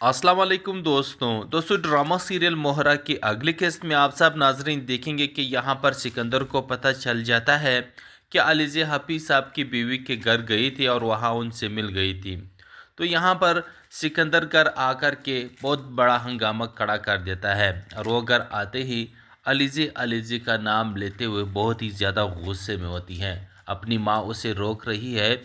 अस्सलाम वालेकुम दोस्तों ड्रामा सीरियल मोहरा की अगली किस्त में आप सब नाजरीन देखेंगे कि यहाँ पर सिकंदर को पता चल जाता है कि अलीज़े हफीज़ साहब की बीवी के घर गई थी और वहाँ उनसे मिल गई थी। तो यहाँ पर सिकंदर घर आकर के बहुत बड़ा हंगामा खड़ा कर देता है और वो घर आते ही अलीज़े अलीज़े का नाम लेते हुए बहुत ही ज़्यादा गुस्से में होती हैं। अपनी माँ उसे रोक रही है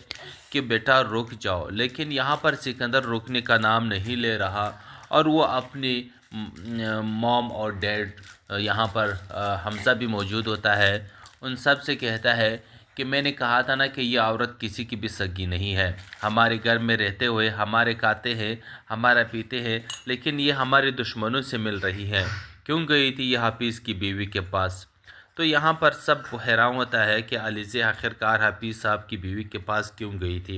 कि बेटा रुक जाओ, लेकिन यहाँ पर सिकंदर रुकने का नाम नहीं ले रहा और वो अपनी मॉम और डैड, यहाँ पर हमज़ा भी मौजूद होता है, उन सब से कहता है कि मैंने कहा था ना कि ये औरत किसी की भी सगी नहीं है। हमारे घर में रहते हुए हमारे खाते हैं, हमारा पीते हैं, लेकिन ये हमारे दुश्मनों से मिल रही है। क्यों गई थी ये हाफिज़ की बीवी के पास? तो यहाँ पर सब हैरान होता है कि अलीज़े आखिरकार हफीज़ साहब की बीवी के पास क्यों गई थी।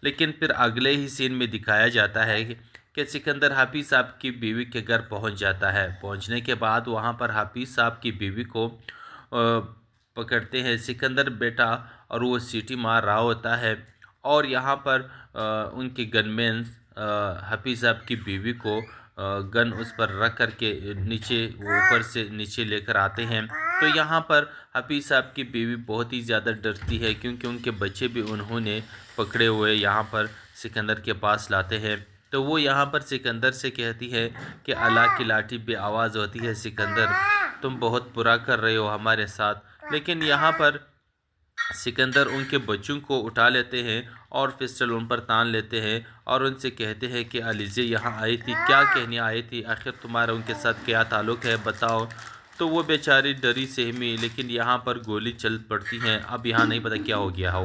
लेकिन फिर अगले ही सीन में दिखाया जाता है कि सिकंदर हफीज़ साहब की बीवी के घर पहुँच जाता है। पहुँचने के बाद वहाँ पर हफीज़ साहब की बीवी को पकड़ते हैं सिकंदर बेटा, और वो सीटी मार रहा होता है और यहाँ पर उनके गनमैन हफीज़ साहब की बीवी को गन उस पर रख कर के नीचे, ऊपर से नीचे लेकर आते हैं। तो यहाँ पर हफीज़ साहब की बीवी बहुत ही ज़्यादा डरती है, क्योंकि उनके बच्चे भी उन्होंने पकड़े हुए यहाँ पर सिकंदर के पास लाते हैं। तो वो यहाँ पर सिकंदर से कहती है कि अल्लाह की लाठी पे आवाज़ होती है, सिकंदर तुम बहुत बुरा कर रहे हो हमारे साथ। लेकिन यहाँ पर सिकंदर उनके बच्चों को उठा लेते हैं और पिस्टल उन पर तान लेते हैं और उनसे कहते हैं कि अलीज़े यहाँ आई थी, क्या कहने आई थी, आखिर तुम्हारा उनके साथ क्या ताल्लुक़ है, बताओ। तो वो बेचारी डरी सहमी, लेकिन यहाँ पर गोली चल पड़ती हैं। अब यहाँ नहीं पता क्या हो गया हो।